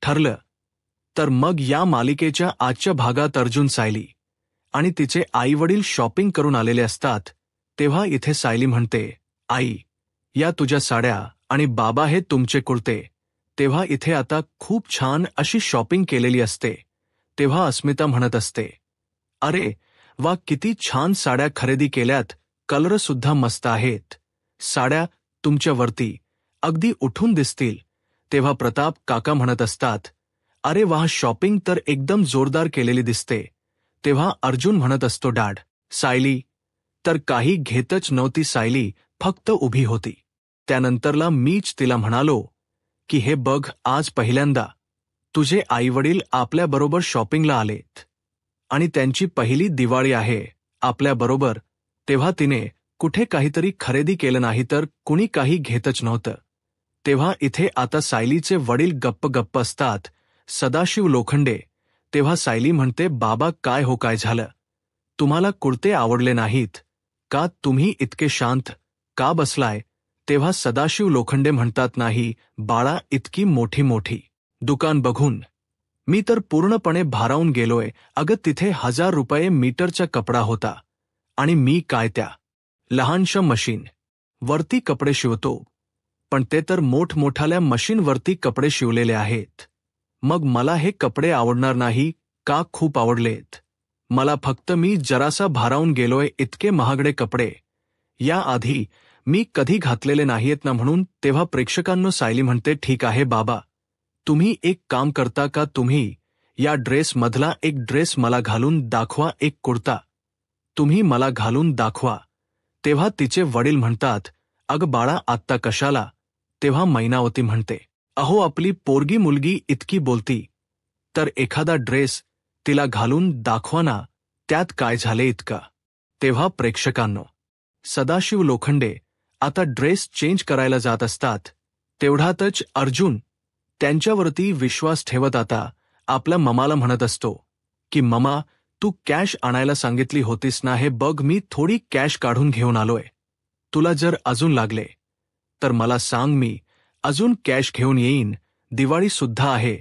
ठरलं. तर मग या मालिकेच्या आजच्या भागात अर्जुन सायली आणि तिचे आईवडील शॉपिंग करून आलेले असतात, तेव्हा इथे सायली म्हणते, आई, या तुझ्या साड्या आणि बाबा हे तुमचे कुर्ते. तेव्हा इथे आता खूप छान अशी शॉपिंग केलेली असते. तेव्हा अस्मिता म्हणत असते, अरे वा, किती छान साड्या खरेदी केल्यात, कलर सुद्धा मस्त आहेत. साड्या तुमच्यावरती अगदी उठून दिसतील. तेव्हा प्रताप काका म्हणत असतात, अरे वाह, शॉपिंग तर एकदम जोरदार केलेली दिसते. तेव्हा अर्जुन म्हणत असतो, डॅड. सायली तर काही घेतच नव्हती. सायली फक्त उभी होती. त्यानंतरला मीच तिला म्हणालो की हे बघ, आज पहिल्यांदा तुझे आईवडील आपल्याबरोबर शॉपिंगला आलेत आणि त्यांची पहिली दिवाळी आहे आपल्याबरोबर. तेव्हा तिने कुठे काहीतरी खरेदी केलं नाही तर कुणी काही घेतच नव्हतं. तेव्हा इथे आता सायलीचे वडील गप्प गप्प असतात. सदाशिव लोखंडे. तेव्हा सायली म्हणते, बाबा काय हो, काय झालं? तुम्हाला कुर्ते आवडले नाहीत का? तुम्ही इतके शांत का बसलाय? तेव्हा सदाशिव लोखंडे म्हणतात, नाही बाळा, इतकी मोठी मोठी दुकान बघून मी तर पूर्णपणे भारावून गेलोय. अगं, तिथे 1000 रुपये मीटरचा कपडा होता आणि मी काय त्या लहानशा मशीन वरती कपडे शिवतो, पण ते तर मोठमोठाल्या मशीनवरती कपडे शिवलेले आहेत. मग मला हे कपडे आवडणार नाही का? खूप आवडलेत मला, फक्त मी जरासा भारावून गेलोय. इतके महागडे कपडे याआधी मी कधी घातलेले नाहीत ना म्हणून. तेव्हा प्रेक्षकांनो सायली म्हणते, ठीक आहे बाबा, तुम्ही एक काम करता का? तुम्ही या ड्रेसमधला एक ड्रेस मला घालून दाखवा, एक कुर्ता तुम्ही मला घालून दाखवा. तेव्हा तिचे वडील म्हणतात, अगं बाळा, आत्ता कशाला? तेव्हा मैनावती म्हणते, अहो, आपली पोरगी मुलगी इतकी बोलती तर एखादा ड्रेस तिला घालून दाखवा ना, त्यात काय झाले इतका? तेव्हा प्रेक्षकांनो सदाशिव लोखंडे आता ड्रेस चेंज करायला जात असतात. तेवढ्यातच अर्जुन त्यांच्यावरती विश्वास ठेवत आता आपल्या ममाला म्हणत असतो की ममा, तू कॅश आणायला सांगितली होतीस ना, हे बघ मी थोडी कॅश काढून घेऊन आलोय. तुला जर अजून लागले तर मला सांग, मी अजून कॅश घेऊन येईन. दिवाळी सुद्धा आहे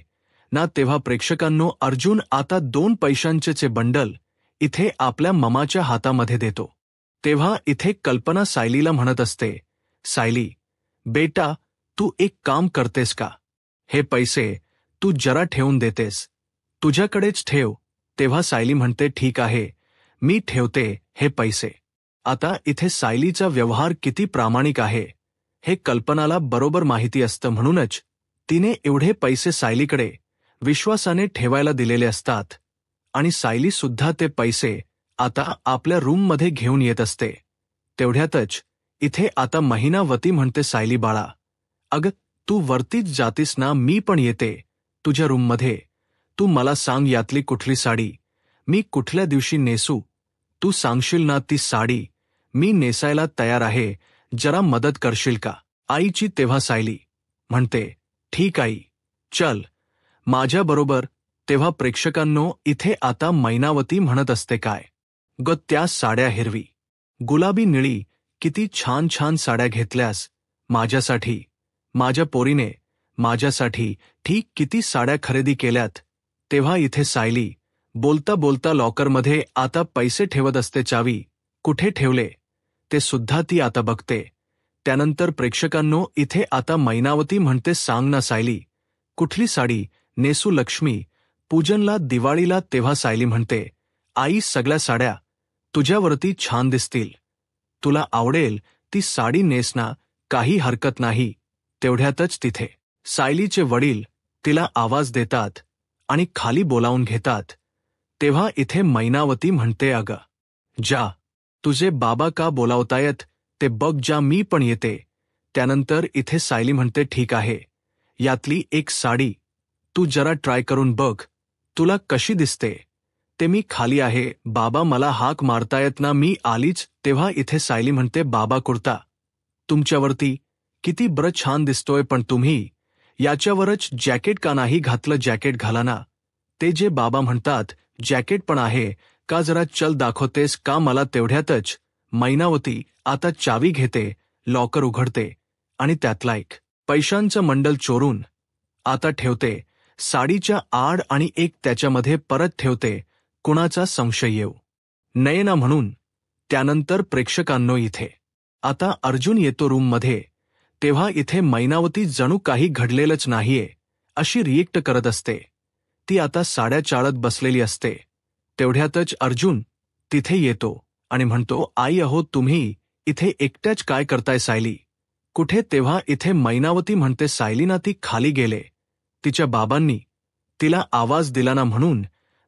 ना. तेव्हा प्रेक्षकांनो अर्जुन आता 2 पैशांचे बंडल इथे आपल्या ममाच्या हातामध्ये देतो. तेव्हा इथे कल्पना सायलीला म्हणत असते, सायली बेटा, तू एक काम करतेस का? हे पैसे तू जरा ठेवून देतेस, तुझ्याकडेच ठेव. तेव्हा सायली म्हणते, ठीक आहे, मी ठेवते हे पैसे. आता इथे सायलीचा व्यवहार किती प्रामाणिक आहे हे कल्पनाला बरोबर माहिती असतं, म्हणूनच तिने एवढे पैसे सायलीकडे विश्वासाने ठेवायला दिलेले असतात आणि सायली सुद्धा ते पैसे आता आपल्या रूममध्ये घेऊन येत असते. तेवढ्यातच इथे आता महिनावती म्हणते, सायली बाळा, अगं तू वरतीच जातीस ना, मी पण येते तुझ्या रूममध्ये. तू मला सांग, यातली कुठली साडी मी कुठल्या दिवशी नेसू? तू सांगशील ना ती साडी मी नेसायला तयार आहे. जरा मदत करशील का आईची? तेव्हा सायली म्हणते, ठीक आई, चल माझ्याबरोबर. तेव्हा प्रेक्षकांनो इथे आता मैनावती म्हणत असते, काय ग, त्या साड्या हिरवी, गुलाबी, निळी, किती छान छान साड्या घेतल्यास माझ्यासाठी. माझ्या पोरीने माझ्यासाठी ठीक किती साड्या खरेदी केल्यात. तेव्हा इथे सायली बोलता बोलता लॉकरमध्ये आता पैसे ठेवत असते. चावी कुठे ठेवले ते सुद्धा ती आता बघते. त्यानंतर प्रेक्षकांनो इथे आता मैनावती म्हणते, सांग ना सायली, कुठली साडी नेसू लक्ष्मी पूजनला, दिवाळीला? तेव्हा सायली म्हणते, आई, सगळ्या साड्या तुझ्यावरती छान दिसतील, तुला आवडेल ती साडी नेस ना, काही हरकत नाही. तेवढ्यातच तिथे सायलीचे वडील तिला आवाज देतात आणि खाली बोलावून घेतात. तेव्हा इथे मैनावती म्हणते, अगं जा, तुझे बाबा का बोलावतायत ते बघ जा, मी पण येते. त्यानंतर इथे सायली म्हणते, ठीक आहे, यातली एक साडी तू जरा ट्राय करून बघ, तुला कशी दिसते ते. मी खाली आहे, बाबा मला हाक मारतायत ना, मी आलीच. तेव्हा इथे सायली म्हणते, बाबा, कुर्ता तुमच्यावरती किती बरं छान दिसतोय, पण तुम्ही याच्यावरच जॅकेट का नाही घातलं? जॅकेट घाला ना. ते जे बाबा म्हणतात, जॅकेट पण आहे का, जरा चल दाखवतेस का मला? तेवढ्यातच मैनावती आता चावी घेते, लॉकर उघडते आणि त्यातला एक पैशांचं मंडल चोरून आता ठेवते. साडीच्या आड आणि एक त्याच्यामध्ये परत ठेवते, कुणाचा संशय येऊ नये ना म्हणून. त्यानंतर प्रेक्षकांनो इथे आता अर्जुन येतो रूममध्ये, तेव्हा इथे मैनावती जणू काही घडलेलंच नाहीये अशी रिएक्ट करत असते. ती आता साड्या चाळत बसलेली असते. तेवढ्यातच अर्जुन तिथे येतो आणि म्हणतो, आई अहो तुम्ही इथे एकट्याच काय करताय सायली? कुठे? तेव्हा इथे मैनावती म्हणते, सायली ना ती खाली गेले. तिच्या बाबांनी तिला आवाज दिला ना म्हणून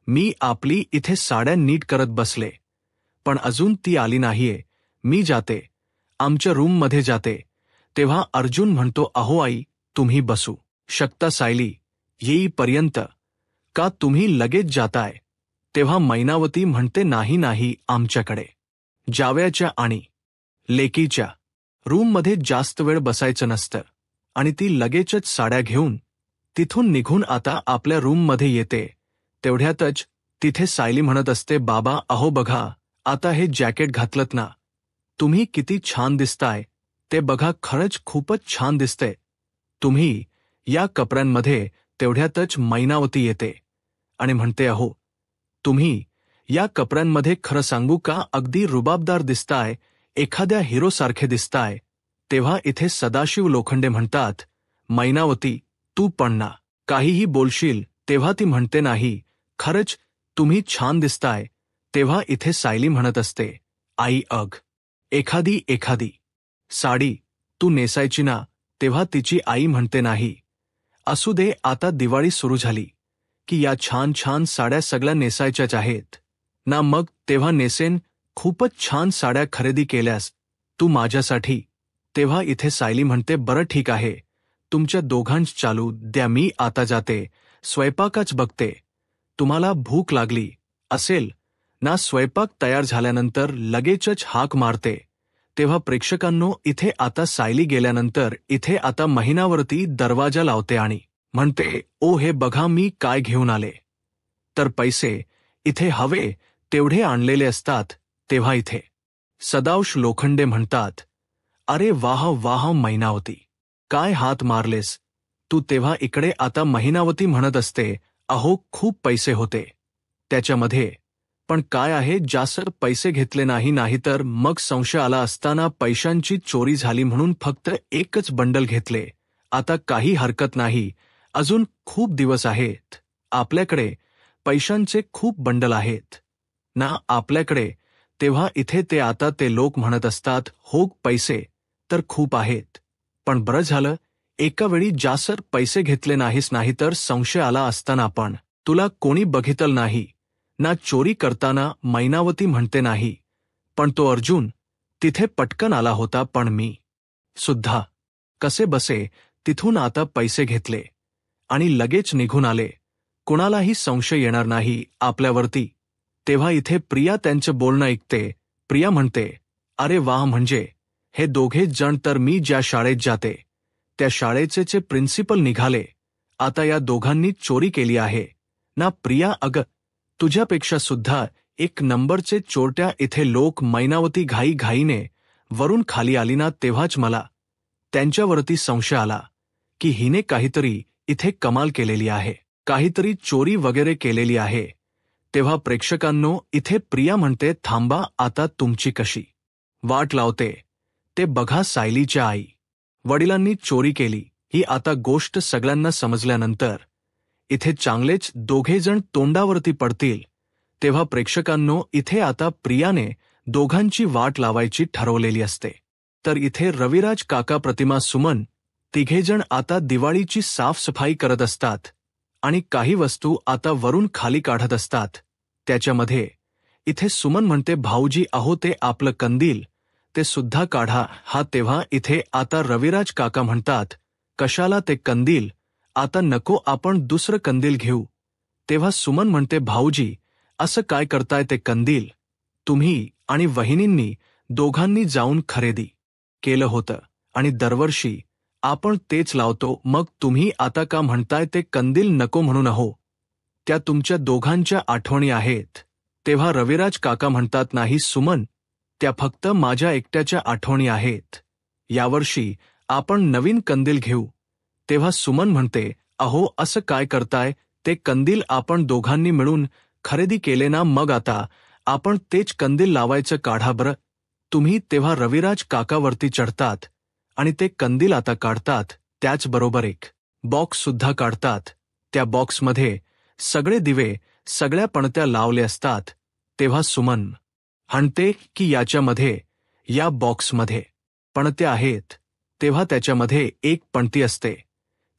मी आपली इथे साड्या नीट करत बसले. पण अजून ती आली नाहीये. मी जाते, आमच्या रूममध्ये जाते. तेव्हा अर्जुन म्हणतो, अहो आई तुम्ही बसू शकता सायली येईपर्यंत, का तुम्ही लगेच जाताय? तेव्हा मैनावती म्हणते, नाही नाही, आमच्याकडे जावयाच्या आणि लेकीच्या रूममध्ये जास्त वेळ बसायचं नसतं. आणि ती लगेचच साड्या घेऊन तिथून निघून आता आपल्या रूममध्ये येते. तेवढ्यातच तिथे सायली म्हणत असते, बाबा अहो बघा, आता हे जॅकेट घातलत ना, तुम्ही किती छान दिसताय ते बघा, खरंच खूपच छान दिसते तुम्ही या कपड्यांमध्ये. तेवढ्यातच मैनावती येते आणि म्हणते, अहो तुम्ही या कपड्यांमध्ये खरं सांगू का अगदी रुबाबदार दिसताय, एखाद्या हिरोसारखे दिसताय. तेव्हा इथे सदाशिव लोखंडे म्हणतात, मैनावती तू पण ना काहीही बोलशील? तेव्हा ती म्हणते, नाही खरंच तुम्ही छान दिसताय. तेव्हा इथे सायली म्हणत असते, आई एखादी साडी तू नेसायची ना? तेव्हा तिची आई म्हणते, नाही असू दे, आता दिवाळी सुरू झाली की या छान छान साड्या सगळ्या नेसायच्याच आहेत ना, मग तेव्हा नेसेन. खूपच छान साड्या खरेदी केल्यास तू माझ्यासाठी. तेव्हा इथे सायली म्हणते, बरं ठीक आहे, तुमच्या दोघांच चालू द्या, मी आता जाते, स्वयंपाकाच बघते. तुम्हाला भूक लागली असेल ना? स्वयंपाक तयार झाल्यानंतर लगेचच हाक मारते. तेव्हा प्रेक्षकांनो इथे आता सायली गेल्यानंतर इथे आता महिनावरती दरवाजा लावते आणि म्हणते, ओ हे बघा मी काय घेऊन आले. तर पैसे इथे हवे तेवढे आणलेले असतात. तेव्हा इथे सदाशिव लोखंडे म्हणतात, अरे वाह वाह मैनावती, काय हात मारलेस तू? तेव्हा इकडे आता महिनावती म्हणत असते, अहो खूप पैसे होते त्याच्यामध्ये, पण काय आहे, जास्त पैसे घेतले नाहीतर मग संशय आला असताना पैशांची चोरी झाली म्हणून फक्त एकच बंडल घेतले. आता काही हरकत नाही, अजून खूप दिवस आहेत आपल्याकडे, पैशांचे खूप बंडल आहेत ना आपल्याकडे. तेव्हा इथे ते आता ते लोक म्हणत असतात, हो पैसे तर खूप आहेत, पण बरं झालं एका वेळी जास्त पैसे घेतले नाहीतर संशय आला असताना पण तुला कोणी बघितलं नाही ना चोरी करताना. मैनावती म्हणते, नाही पण तो अर्जुन तिथे पटकन आला होता, पण मी सुद्धा कसे बसे तिथून आता पैसे घेतले आणि लगेच निघून आले, कुणालाही संशय येणार नाही आपल्यावरती. तेव्हा इथे प्रिया त्यांचं बोलणं ऐकते. प्रिया म्हणते, अरे वाह, म्हणजे हे दोघे जण तर मी ज्या शाळेत जाते त्या शाळेचे प्रिन्सिपल निघाले. आता या दोघांनी चोरी केली आहे ना? प्रिया अगं तुझ्यापेक्षा सुद्धा एक नंबरचे चोरट्या इथे लोक. मैनावती घाईघाईने वरून खाली आली ना, तेव्हाच मला त्यांच्यावरती संशय आला की हिने काहीतरी इथे कमाल केलेली आहे, काहीतरी चोरी वगैरे केलेली आहे. तेव्हा प्रेक्षकांनो इथे प्रिया म्हणते, थांबा, आता तुमची कशी वाट लावते ते बघा. सायलीच्या आई वडिलांनी चोरी केली ही आता गोष्ट सगळ्यांना समजल्यानंतर इथे चांगलेच दोघेजण तोंडावरती पडतील. तेव्हा प्रेक्षकांनो इथे आता प्रियाने दोघांची वाट लावायची ठरवलेली असते. तर इथे रविराज काका, प्रतिमा, सुमन तिघेजण आता दिवाळीची साफसफाई करत असतात आणि काही वस्तू आता वरून खाली काढत असतात. त्याच्यामध्ये इथे सुमन म्हणते, भाऊजी अहो ते आपलं कंदील ते सुद्धा काढा. तेव्हा इथे आता रविराज काका म्हणतात, कशाला ते कंदील? आता नको, आपण दुसरं कंदील घेऊ. तेव्हा सुमन म्हणते, भाऊजी असं काय करताय? ते कंदील तुम्ही आणि वहिनींनी दोघांनी जाऊन खरेदी केलं होतं आणि दरवर्षी आपण तेच लावतो, मग तुम्ही आता का म्हणताय ते कंदील नको म्हणून? अहो त्या तुमच्या दोघांच्या आठवणी आहेत. तेव्हा रविराज काका म्हणतात, नाही सुमन, त्या फक्त माझ्या एकट्याच्या आठवणी आहेत. यावर्षी आपण नवीन कंदील घेऊ. तेव्हा सुमन म्हणते, अहो असं काय करताय, ते कंदील आपण दोघांनी मिळून खरेदी केले ना, मग आता आपण तेच कंदील लावायचं काढा बरं. तुम्ही तेव्हा रविराज काकावरती चढतात आणि ते कंदील आता काढतात, त्याचबरोबर एक बॉक्स सुद्धा काढतात. त्या बॉक्समध्ये सगळे दिवे, सगळ्या पणत्या लावले असतात. तेव्हा सुमन म्हणते की याच्यामध्ये, या बॉक्समध्ये पणत्या आहेत. तेव्हा त्याच्यामध्ये एक पणती असते,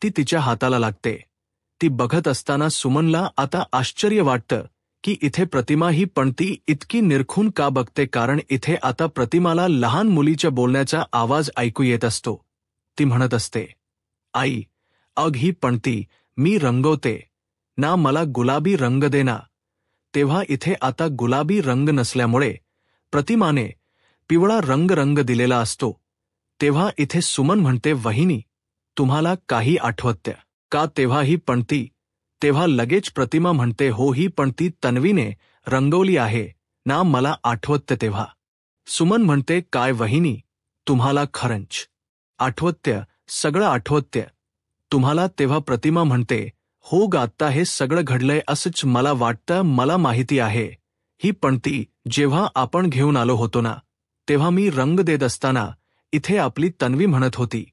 ती तिच्या हाताला लागते. ती बघत असताना सुमनला आता आश्चर्य वाटतं की इथे प्रतिमा ही पणती इतकी निरखून का बघते, कारण इथे आता प्रतिमाला लहान मुलीच्या बोलण्याचा आवाज ऐकू येत असतो. ती म्हणत असते, आई, अग ही पणती मी रंगवते ना, मला गुलाबी रंग दे ना. तेव्हा इथे आता गुलाबी रंग नसल्यामुळे प्रतिमाने पिवळा रंग दिलेला असतो. तेव्हा इथे सुमन म्हणते, वहिनी, तुम्हाला काही आठवतं का तेव्हा ही पणती? तेव्हा लगेच प्रतिमा म्हणते, हो, ही पणती तन्वीने रंगवली आहे ना, मला आठवतं. तेव्हा सुमन म्हणते, काय वहिनी, तुम्हाला खरंच आठवतं? सगळं आठवतं तुम्हाला? तेव्हा प्रतिमा म्हणते, हो ग, आत्ता हे सगळं घडलंय असंच मला वाटतं. मला माहिती आहे, ही पणती जेव्हा आपण घेऊन आलो होतो ना, तेव्हा मी रंग देत असताना इथे आपली तन्वी म्हणत होती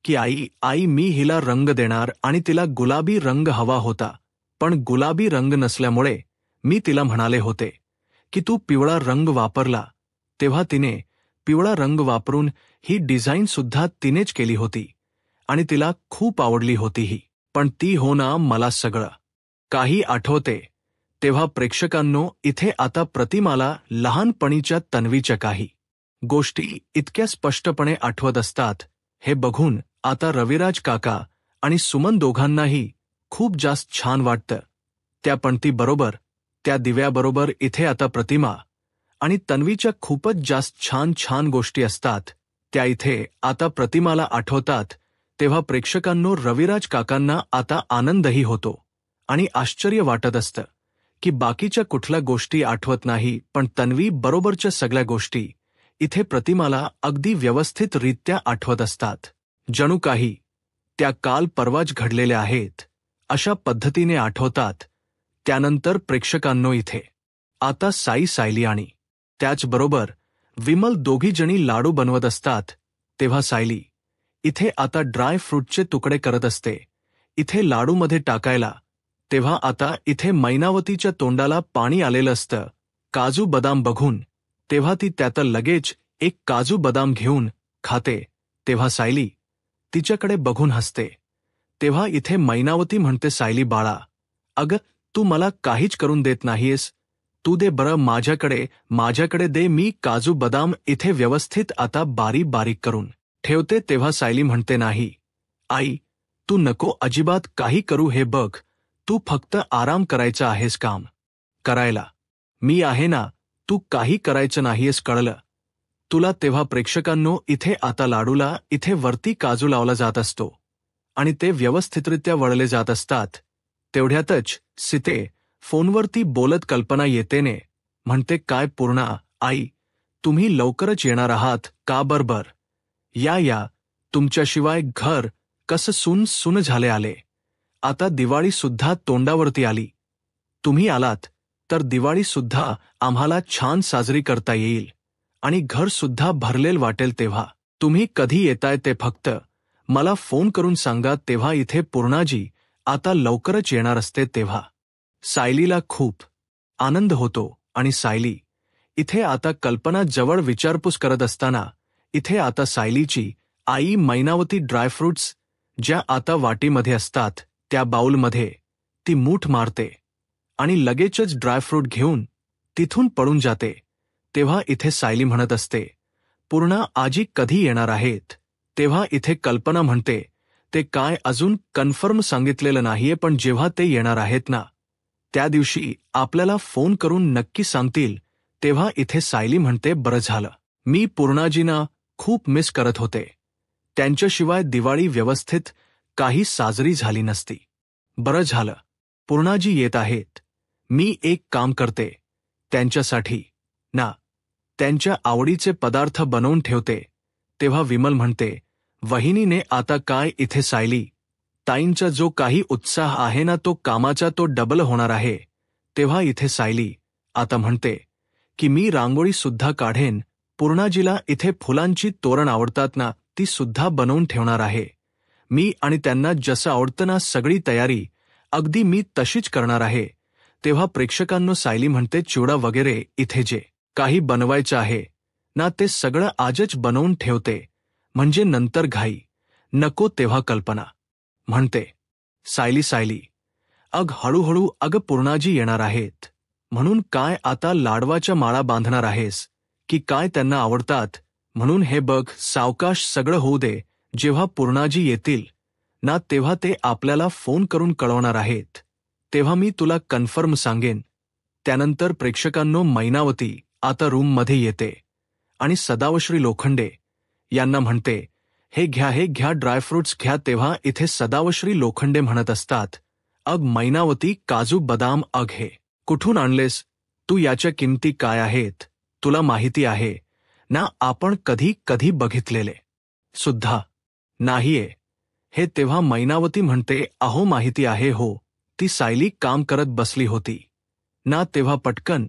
की आई, मी हिला रंग देणार आणि तिला गुलाबी रंग हवा होता, पण गुलाबी रंग नसल्यामुळे मी तिला म्हणाले होते की तू पिवळा रंग वापरला. तेव्हा तिने पिवळा रंग वापरून ही डिझाईन सुद्धा तिनेच केली होती आणि तिला खूप आवडली होती ही. पण ती, हो ना, मला सगळं काही आठवते. तेव्हा प्रेक्षकांनो, इथे आता प्रतिमाला लहानपणीच्या तन्वीच्या काही गोष्टी इतक्या स्पष्टपणे आठवत असतात. हे बघून आता रविराज काका आणि सुमन दोघांनाही खूप जास्त छान वाटतं. त्या पणतीबरोबर, त्या दिव्याबरोबर इथे आता प्रतिमा आणि तन्वीच्या खूपच जास्त छान छान गोष्टी असतात, त्या इथे आता प्रतिमाला आठवतात. तेव्हा प्रेक्षकांनो, रविराज काकांना आता आनंदही होतो आणि आश्चर्य वाटत असतं की बाकीच्या कुठल्या गोष्टी आठवत नाही, पण तन्वी बरोबरच्या सगळ्या गोष्टी इथे प्रतिमाला अगदी व्यवस्थितरित्या आठवत असतात. जणू काही त्या काल परवाच घडलेल्या आहेत अशा पद्धतीने आठवतात. त्यानंतर प्रेक्षकांनो, इथे आता सायली आणि त्याचबरोबर विमल दोघीजणी लाडू बनवत असतात. तेव्हा सायली इथे आता ड्राय फ्रूटचे तुकडे करत असते इथे लाडूमध्ये टाकायला. तेव्हा आता इथे मैनावतीच्या तोंडाला पाणी आलेलं असतं काजू बदाम बघून. तेव्हा ती त्यात लगेच एक काजू बदाम घेऊन खाते. तेव्हा सायली तिच्याकडे बघून हसते. तेव्हा इथे मैनावती म्हणते, सायली बाळा, अगं तू मला काहीच करून देत नाहीयेस, तू दे बरं माझ्याकडे दे, मी काजू बदाम इथे व्यवस्थित आता बारीक बारीक करून ठेवते. तेव्हा सायली म्हणते, नाही आई, तू नको अजिबात काही करू, हे बघ, तू फक्त आराम करायचा आहेस, काम करायला मी आहे ना, तू काही करायचं नाहीयेस, कळलं तुला? तेव्हा प्रेक्षकांनो, इथे आता लाडूला इथे वरती काजू लावला जात असतो आणि ते व्यवस्थितरित्या वळले जात असतात. तेवढ्यातच सीते फोनवरती बोलत कल्पना येतेने म्हणते, काय पूर्णा आई, तुम्ही लवकरच येणार आहात का? बरबर, या, तुमच्याशिवाय घर कसं सुन झाले आले. आता दिवाळी सुद्धा तोंडावरती आली. तुम्ही आलात तर दिवाळी सुद्धा आम्हाला छान साजरी करता येईल आणि घर सुद्धा भरलेल वाटेल. तेव्हा तुम्ही कधी येताय ते फक्त मला फोन करून सांगा. तेव्हा इथे पूर्णाजी आता लवकरच येणार असते. तेव्हा सायलीला खूप आनंद होतो आणि सायली इथे आता कल्पना जवळ विचारपूस करत असताना इथे आता सायलीची आई मैनावती ड्रायफ्रुट्स ज्या आता वाटीमध्ये असतात त्या बाउलमध्ये ती मूठ मारते आणि लगेचच ड्रायफ्रूट घेऊन तिथून पळून जाते. तेव्हा इथे सायली म्हणत असते, पूर्णा आजी कधी येणार आहेत? तेव्हा इथे कल्पना म्हणते, ते काय अजून कन्फर्म सांगितलेलं नाहीये, पण जेव्हा ते येणार आहेत ना, त्या दिवशी आपल्याला फोन करून नक्की सांगतील. तेव्हा इथे सायली म्हणते, बरं झालं, मी पूर्णाजींना खूप मिस करत होते, त्यांच्याशिवाय दिवाळी व्यवस्थित काही साजरी झाली नसती. बरं झालं पूर्णाजी येत आहेत, मी एक काम करते, त्यांच्यासाठी ना त्यांच्या आवडीचे पदार्थ बनवून ठेवते. तेव्हा विमल म्हणते, वहिनीने आता काय? इथे सायली ताईंचा जो काही उत्साह आहे ना तो कामाचा तो डबल होणार आहे. तेव्हा इथे सायली आता म्हणते की मी रांगोळी सुद्धा काढेन, पूर्णाजीला इथे फुलांची तोरण आवडतात ना ती सुद्धा बनवून ठेवणार आहे मी, आणि त्यांना जसं आवडतं ना सगळी तयारी अगदी मी तशीच करणार आहे. तेव्हा प्रेक्षकांनो सायली म्हणते चिवडा वगैरे इथे जे काही बनवायचं आहे ना ते सगळं आजच बनवून ठेवते, म्हणजे नंतर घाई नको. तेव्हा कल्पना म्हणते सायली अग हळूहळू अग पूर्णाजी येणार आहेत, म्हणून काय आता लाडवाच्या माळा बांधणार आहेस की काय, त्यांना आवडतात म्हणून. हे बघ सावकाश सगळं होऊ दे, जेव्हा पूर्णाजी येतील ना तेव्हा ते आपल्याला फोन करून कळवणार आहेत, तेव्हा मी तुला कन्फर्म सांगेन. त्यानंतर प्रेक्षकांनो मैनावती आता रूममध्ये येते आणि सदावश्री लोखंडे यांना म्हणते हे घ्या ड्रायफ्रुट्स घ्या. तेव्हा इथे सदावश्री लोखंडे म्हणत असतात अग मैनावती काजू बदाम अग हे कुठून आणलेस तू, याच्या किमती काय आहेत तुला माहिती आहे ना, आपण कधी बघितलेले सुद्धा नाहीये हे. तेव्हा मैनावती म्हणते अहो माहिती आहे हो, ती सायली काम करत बसली होती ना तेव्हा पटकन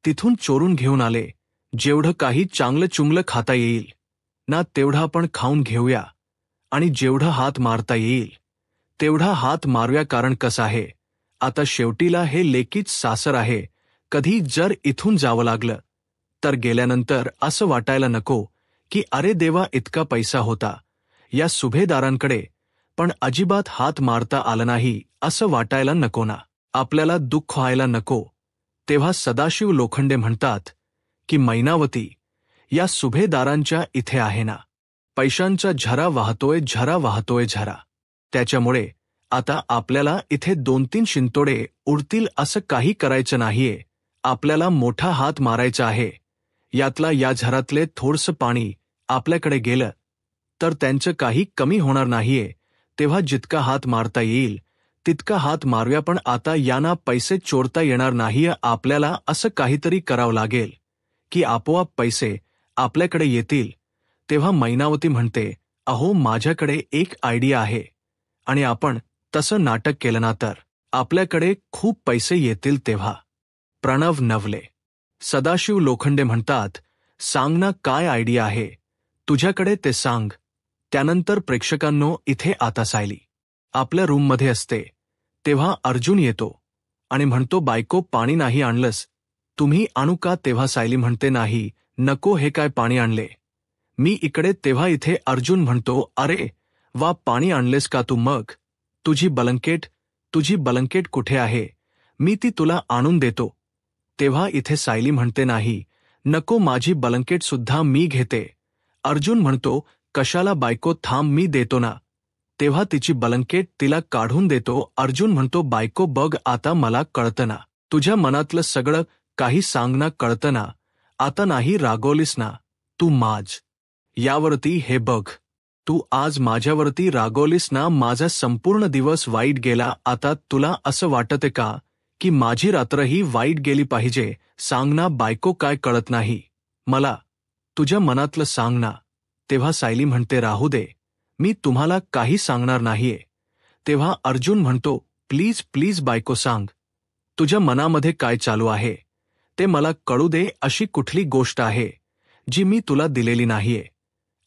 तिथून चोरून घेऊन आले. जेवढं काही चांगलं चुंगलं खाता येईल ना तेवढं आपण खाऊन घेऊया, आणि जेवढं हात मारता येईल तेवढा हात मारूया. कारण कसं आहे आता शेवटीला हे लेकीच सासर आहे, कधी जर इथून जावं लागलं तर गेल्यानंतर असं वाटायला नको की अरे देवा इतका पैसा होता या सुभेदारांकडे, पण अजिबात हात मारता आलं नाही असं वाटायला नको ना, आपल्याला दुःख व्हायला नको. तेव्हा सदाशिव लोखंडे म्हणतात की मैनावती या सुभेदारांच्या इथे आहे ना पैशांचा झरा वाहतोय झरा, त्याच्यामुळे आता आपल्याला इथे 2-3 शिंतोडे उडतील असं काही करायचं नाहीये, आपल्याला मोठा हात मारायचा आहे. यातला या झरातले थोडंसं पाणी आपल्याकडे गेलं तर त्यांचं काही कमी होणार नाहीये. तेव्हा जितका हात मारता येईल तितका हात मारूया, पण आता यांना पैसे चोरता येणार नाहीये. आपल्याला असं काहीतरी करावं लागेल की आपोआप पैसे आपल्याकडे येतील. तेव्हा मैनावती म्हणते अहो माझ्याकडे एक आयडिया आहे, आणि आपण तसं नाटक केलं ना तर आपल्याकडे खूप पैसे येतील. तेव्हा प्रणव नवले सदाशिव लोखंडे म्हणतात सांग ना काय आयडिया आहे तुझ्याकडे ते सांग. त्यानंतर प्रेक्षकांनो इथे आता सायली आपल्या रूममध्ये असते, तेव्हा अर्जुन येतो आणि म्हणतो बायको पाणी नाही आणलंस, तुम्ही आणू का. तेव्हा सायली म्हणते नाही नको, हे काय पाणी आणले मी इकडे. तेव्हा इथे अर्जुन म्हणतो अरे वा पाणी आणलेस का तू, मग तुझी बलंकेट कुठे आहे, मी ती तुला आणून देतो. तेव्हा इथे सायली म्हणते नाही नको, माझी बलंकेट सुद्धा मी घेते. अर्जुन म्हणतो कशाला बायको, थांब मी देतो ना. तेव्हा तिची बलंकेट तिला काढून देतो. अर्जुन म्हणतो बायको बघ आता मला कळतं ना, तुझ्या मनातलं सगळं काही सांग ना, कळतं ना, आता नाही रागवलीस ना तू यावरती. हे बघ तू आज माझ्यावरती रागवलीस ना, माझा संपूर्ण दिवस वाईट गेला. आता तुला असं वाटते का की माझी रात्रही वाईट गेली पाहिजे. सांग ना बायको, काय कळत नाही मला, तुझ्या मनातलं सांग ना. तेव्हा सायली म्हणते राहू दे, मी तुम्हाला काही सांगणार नाहीये. तेव्हा अर्जुन म्हणतो प्लीज बायको सांग, तुझ्या मनामध्ये काय चालू आहे ते मला कळू दे. अशी कुठली गोष्ट आहे जी मी तुला दिलेली नाहीये.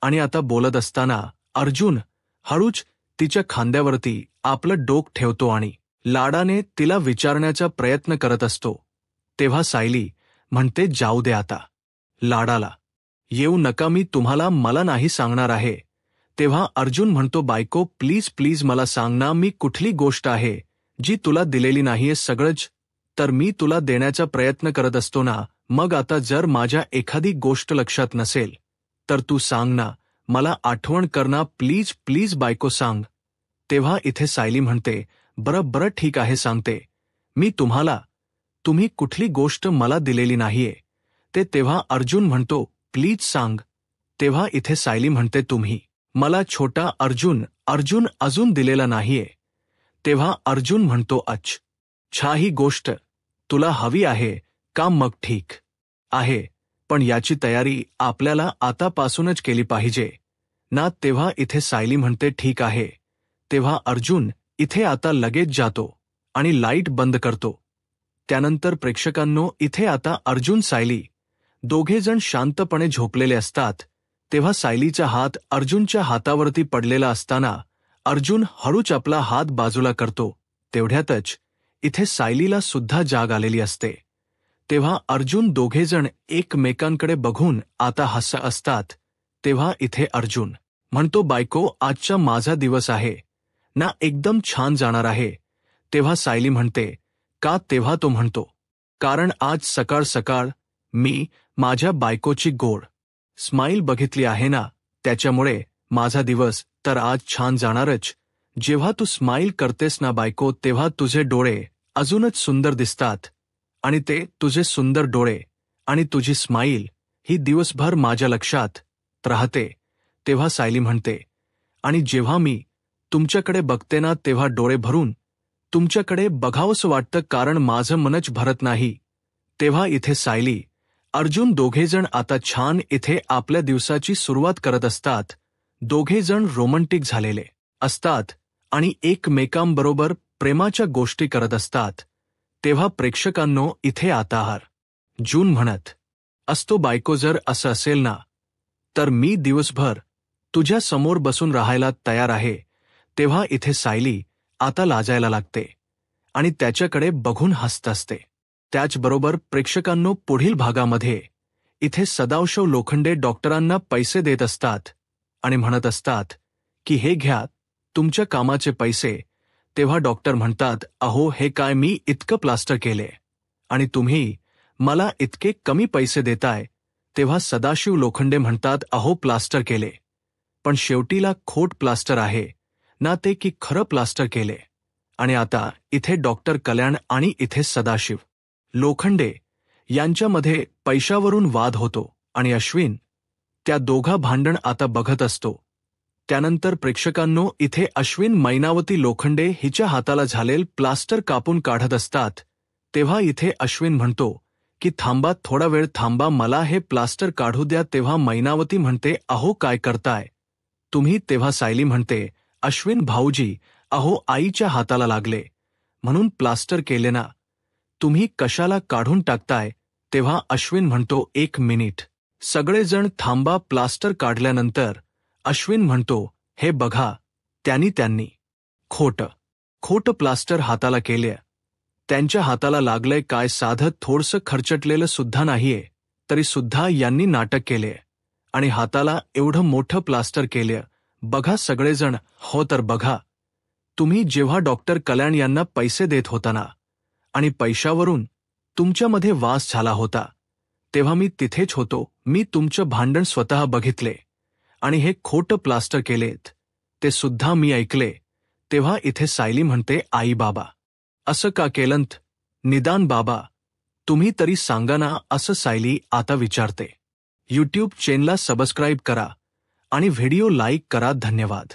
आणि आता बोलत असताना अर्जुन हळूच तिच्या खांद्यावरती आपलं डोक ठेवतो आणि लाडाने तिला विचारण्याचा प्रयत्न करत असतो. तेव्हा सायली म्हणते जाऊ दे आता, लाडाला येऊ नका, मी तुम्हाला मला नाही सांगणार आहे. तेव्हा अर्जुन म्हणतो बायको प्लीज मला सांग ना, मी कुठली गोष्ट आहे जी तुला दिलेली नाहीये. सगळंच तर मी तुला देण्याचा प्रयत्न करत असतो ना, मग आता जर माझ्या एखादी गोष्ट लक्षात नसेल तर तू सांग ना, मला आठवण कर ना, प्लीज बायको सांग. तेव्हा इथे सायली म्हणते बरं ठीक आहे सांगते मी तुम्ही कुठली गोष्ट मला दिलेली नाहीये ते. तेव्हा अर्जुन म्हणतो प्लीज सांग. तेव्हा इथे सायली म्हणते तुम्ही मला छोटा अर्जुन अजून दिलेला नाहीये. तेव्हा अर्जुन म्हणतो अच्छा ही गोष्ट तुला हवी आहे का, मग ठीक आहे, पण याची तयारी आपल्याला आतापासूनच केली पाहिजे ना. तेव्हा इथे सायली म्हणते ठीक आहे. तेव्हा अर्जुन इथे आता लगेच जातो आणि लाईट बंद करतो. त्यानंतर प्रेक्षकांनो इथे आता अर्जुन सायली दोघे जण शांतपणे झोपलेले असतात. तेव्हा सायलीचा हात अर्जुनच्या हातावरती पडलेला असताना अर्जुन हळूच आपला हात बाजूला करतो. तेवढ्यातच इथे सायलीला सुद्धा जाग आलेली असते. तेव्हा अर्जुन दोघेजण एकमेकांकडे बघून आता हसत असतात. तेव्हा इथे अर्जुन म्हणतो, बायको आजचा माझा दिवस आहे ना, एकदम छान जाणार आहे. तेव्हा सायली म्हणते, का? तेव्हा तो म्हणतो, कारण आज सकाळ सकाळ मी माझ्या बायकोची गोड स्माईल बघितली आहे ना, त्याच्यामुळे माझा दिवस तर आज छान जाणारच. जेव्हा तू स्माईल करतेस ना बायको, तेव्हा तुझे डोळे अजूनच सुंदर दिसतात आणि ते तुझे सुंदर डोळे आणि तुझी स्माईल ही दिवसभर माझ्या लक्षात राहते. तेव्हा सायली म्हणते, आणि जेव्हा मी तुमच्याकडे बघते ना, तेव्हा डोळे भरून तुमच्याकडे बघावंसं वाटतं, कारण माझं मनच भरत नाही. तेव्हा इथे सायली अर्जुन दोघेजण आता छान इथे आपल्या दिवसाची सुरुवात करत असतात. दोघेजण रोमॅन्टिक झालेले असतात आणि एकमेकांबरोबर प्रेमाच्या गोष्टी करत असतात. तेव्हा प्रेक्षकांनो इथे आता अर्जुन म्हणत असतो, बायको जर असं असेल ना, तर मी दिवसभर तुझ्या समोर बसून राहायला तयार आहे. तेव्हा इथे सायली आता लाजायला लागते आणि त्याच्याकडे बघून हसत असते. त्याचबरोबर प्रेक्षकांनो पुढील भागामध्ये इथे सदाशिव लोखंडे डॉक्टरांना पैसे देत असतात आणि म्हणत असतात की हे घ्या तुमच्या कामाचे पैसे. तेव्हा डॉक्टर म्हणतात, अहो हे काय, मी इतकं प्लास्टर केले आणि तुम्ही मला इतके कमी पैसे देताय. तेव्हा सदाशिव लोखंडे म्हणतात, अहो प्लास्टर केले, पण शेवटीला खोट प्लास्टर आहे ना ते, की खरं प्लास्टर केले. आणि आता इथे डॉक्टर कल्याण आणि इथे सदाशिव लोखंडे यांच्यामध्ये पैशावरून वाद होतो आणि अश्विन त्या दोघा भांडण आता बघत असतो. त्यानंतर प्रेक्षकांनो इथे अश्विन मैनावती लोखंडे हिच्या हाताला झालेल प्लास्टर कापून काढत असतात. तेव्हा इथे अश्विन म्हणतो की थांबा, थोडा वेळ थांबा, मला हे प्लास्टर काढू द्या. तेव्हा मैनावती म्हणते, अहो काय करताय तुम्ही? तेव्हा सायली म्हणते, अश्विन भाऊजी, अहो आईच्या हाताला लागले म्हणून प्लास्टर केले ना, तुम्ही कशाला काढून टाकताय? तेव्हा अश्विन म्हणतो, एक मिनिट, सगळेजण थांबा. प्लास्टर काढल्यानंतर अश्विन म्हणतो, हे बघा, त्यांनी खोटं प्लास्टर हाताला केले. त्यांच्या हाताला लागलंय काय, साधं थोडसं खर्चटलेलं सुद्धा नाहीये, तरी सुद्धा यांनी नाटक केले आणि हाताला एवढं मोठं प्लास्टर केले. बघा सगळेजण. हो तर बघा, तुम्ही जेव्हा डॉक्टर कल्याण यांना पैसे देत होता ना आणि पैशावरून तुमच्यामध्ये वास झाला होता, तेव्हा मी तिथेच होतो. मी तुमचं भांडण स्वतः बघितले आणि हे खोटं प्लास्टर केलेत ते सुद्धा मी ऐकले. तेव्हा इथे सायली म्हणते, आई बाबा असं का केलंत? निदान बाबा तुम्ही तरी सांगा ना, असं सायली आता विचारते. यूट्यूब चॅनलला सबस्क्राईब करा आणि व्हिडिओ लाईक करा. धन्यवाद.